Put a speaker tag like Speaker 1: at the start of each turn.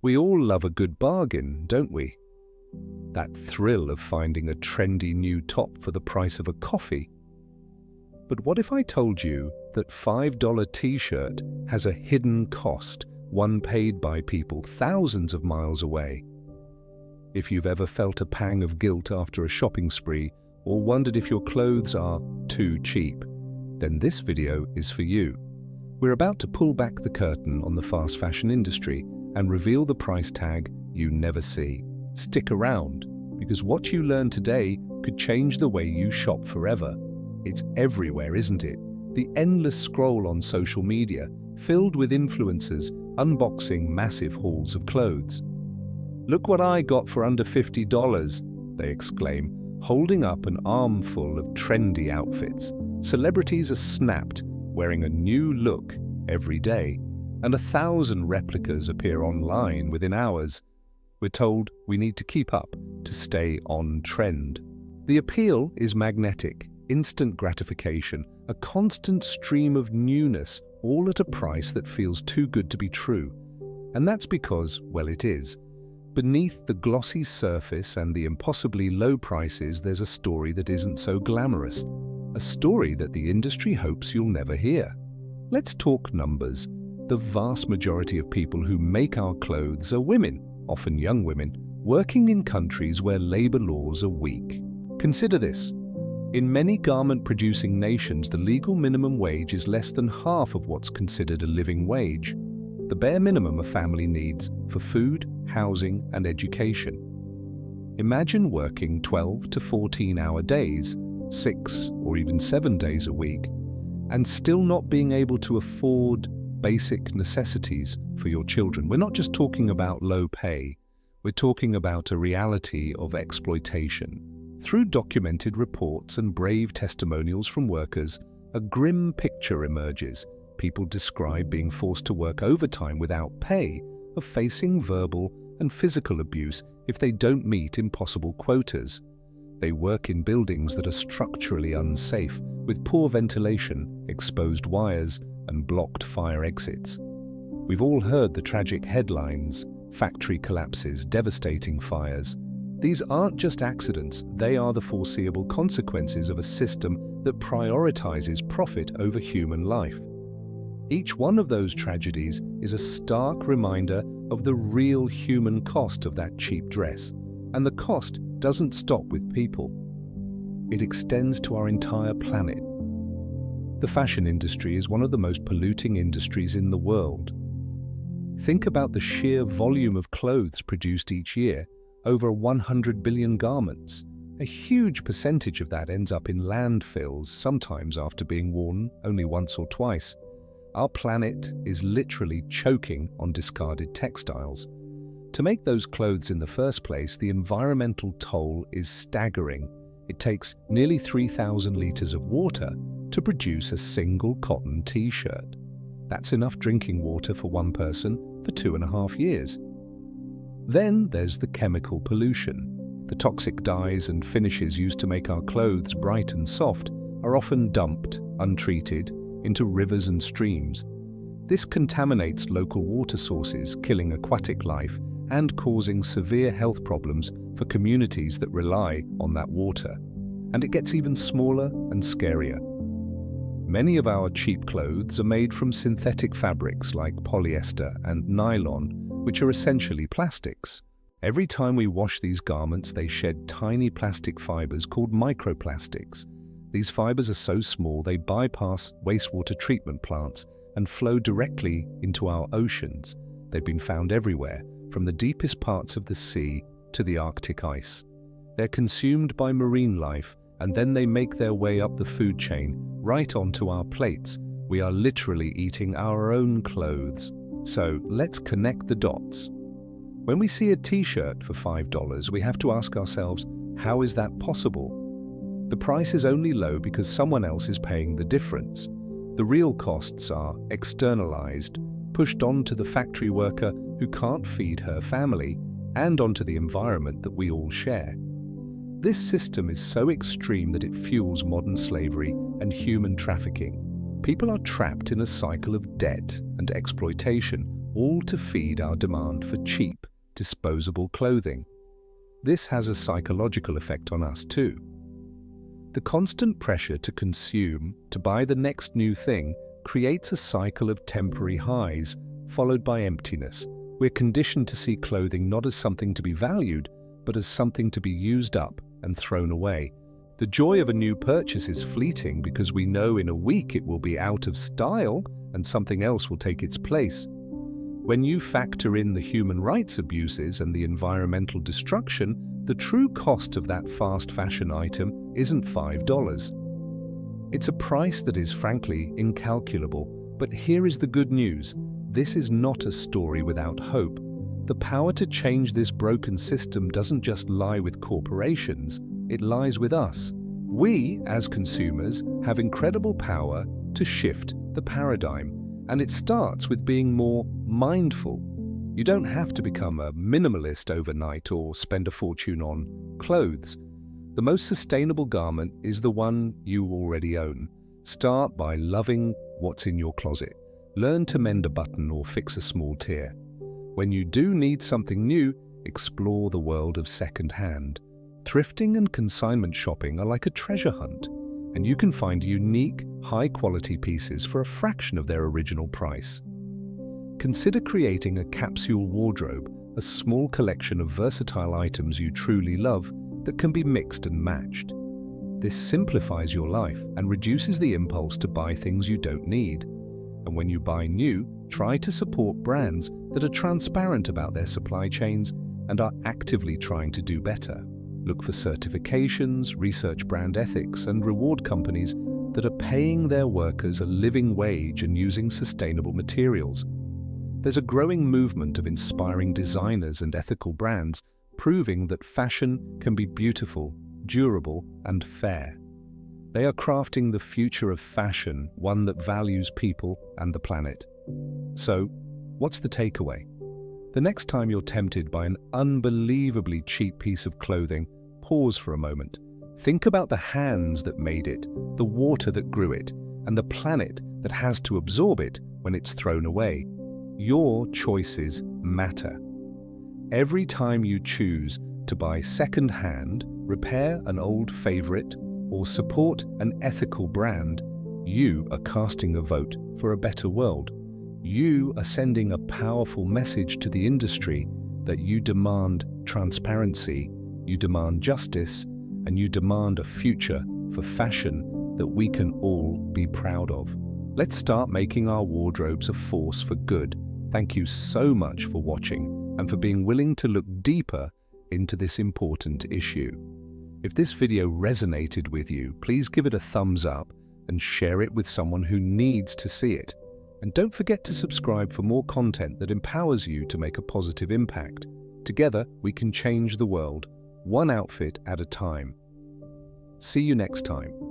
Speaker 1: We all love a good bargain, don't we? That thrill of finding a trendy new top for the price of a coffee. But what if I told you that $5 t-shirt has a hidden cost, one paid by people thousands of miles away? If you've ever felt a pang of guilt after a shopping spree or wondered if your clothes are too cheap, then this video is for you. We're about to pull back the curtain on the fast fashion industry and reveal the price tag you never see. Stick around, because what you learn today could change the way you shop forever. It's everywhere, isn't it? The endless scroll on social media, filled with influencers unboxing massive hauls of clothes. "Look what I got for under $50, they exclaim, holding up an armful of trendy outfits. Celebrities are snapped, wearing a new look every day, and 1,000 replicas appear online within hours. We're told we need to keep up to stay on trend. The appeal is magnetic, instant gratification, a constant stream of newness, all at a price that feels too good to be true. And that's because, well, it is. Beneath the glossy surface and the impossibly low prices, there's a story that isn't so glamorous. A story that the industry hopes you'll never hear. Let's talk numbers. The vast majority of people who make our clothes are women, often young women, working in countries where labor laws are weak. Consider this. In many garment-producing nations, the legal minimum wage is less than half of what's considered a living wage. The bare minimum a family needs for food, housing, and education. Imagine working 12 to 14-hour days, 6 or even 7 days a week, and still not being able to afford basic necessities for your children. We're not just talking about low pay, we're talking about a reality of exploitation. Through documented reports and brave testimonials from workers, a grim picture emerges. People describe being forced to work overtime without pay, of facing verbal and physical abuse if they don't meet impossible quotas. They work in buildings that are structurally unsafe, with poor ventilation, exposed wires, and blocked fire exits. We've all heard the tragic headlines: factory collapses, devastating fires. These aren't just accidents, they are the foreseeable consequences of a system that prioritizes profit over human life. Each one of those tragedies is a stark reminder of the real human cost of that cheap dress. And the cost doesn't stop with people. It extends to our entire planet. The fashion industry is one of the most polluting industries in the world. Think about the sheer volume of clothes produced each year, over 100 billion garments. A huge percentage of that ends up in landfills, sometimes after being worn only once or twice. Our planet is literally choking on discarded textiles. To make those clothes in the first place, the environmental toll is staggering. It takes nearly 3,000 liters of water to produce a single cotton t-shirt. That's enough drinking water for one person for 2.5 years. Then there's the chemical pollution. The toxic dyes and finishes used to make our clothes bright and soft are often dumped, untreated, into rivers and streams. This contaminates local water sources, killing aquatic life and causing severe health problems for communities that rely on that water. And it gets even smaller and scarier. Many of our cheap clothes are made from synthetic fabrics like polyester and nylon, which are essentially plastics. Every time we wash these garments, they shed tiny plastic fibers called microplastics. These fibers are so small they bypass wastewater treatment plants and flow directly into our oceans. They've been found everywhere, from the deepest parts of the sea to the Arctic ice. They're consumed by marine life, and then they make their way up the food chain, right onto our plates. We are literally eating our own clothes. So let's connect the dots. When we see a t-shirt for $5, we have to ask ourselves, how is that possible? The price is only low because someone else is paying the difference. The real costs are externalized, pushed onto the factory worker who can't feed her family, and onto the environment that we all share. This system is so extreme that it fuels modern slavery and human trafficking. People are trapped in a cycle of debt and exploitation, all to feed our demand for cheap, disposable clothing. This has a psychological effect on us too. The constant pressure to consume, to buy the next new thing, creates a cycle of temporary highs, followed by emptiness. We're conditioned to see clothing not as something to be valued, but as something to be used up and thrown away. The joy of a new purchase is fleeting because we know in a week it will be out of style and something else will take its place. When you factor in the human rights abuses and the environmental destruction, the true cost of that fast fashion item isn't $5. It's a price that is frankly incalculable. But here is the good news. This is not a story without hope. The power to change this broken system doesn't just lie with corporations, it lies with us. We, as consumers, have incredible power to shift the paradigm, and it starts with being more mindful. You don't have to become a minimalist overnight or spend a fortune on clothes. The most sustainable garment is the one you already own. Start by loving what's in your closet. Learn to mend a button or fix a small tear. When you do need something new, explore the world of second-hand. Thrifting and consignment shopping are like a treasure hunt, and you can find unique, high-quality pieces for a fraction of their original price. Consider creating a capsule wardrobe, a small collection of versatile items you truly love that can be mixed and matched. This simplifies your life and reduces the impulse to buy things you don't need. And when you buy new, try to support brands that are transparent about their supply chains and are actively trying to do better. Look for certifications, research brand ethics, and reward companies that are paying their workers a living wage and using sustainable materials. There's a growing movement of inspiring designers and ethical brands proving that fashion can be beautiful, durable, and fair. They are crafting the future of fashion, one that values people and the planet. So, what's the takeaway? The next time you're tempted by an unbelievably cheap piece of clothing, pause for a moment. Think about the hands that made it, the water that grew it, and the planet that has to absorb it when it's thrown away. Your choices matter. Every time you choose to buy second-hand, repair an old favorite, or support an ethical brand, you are casting a vote for a better world. You are sending a powerful message to the industry that you demand transparency, you demand justice, and you demand a future for fashion that we can all be proud of. Let's start making our wardrobes a force for good. Thank you so much for watching and for being willing to look deeper into this important issue. If this video resonated with you, please give it a thumbs up and share it with someone who needs to see it. And don't forget to subscribe for more content that empowers you to make a positive impact. Together, we can change the world, one outfit at a time. See you next time.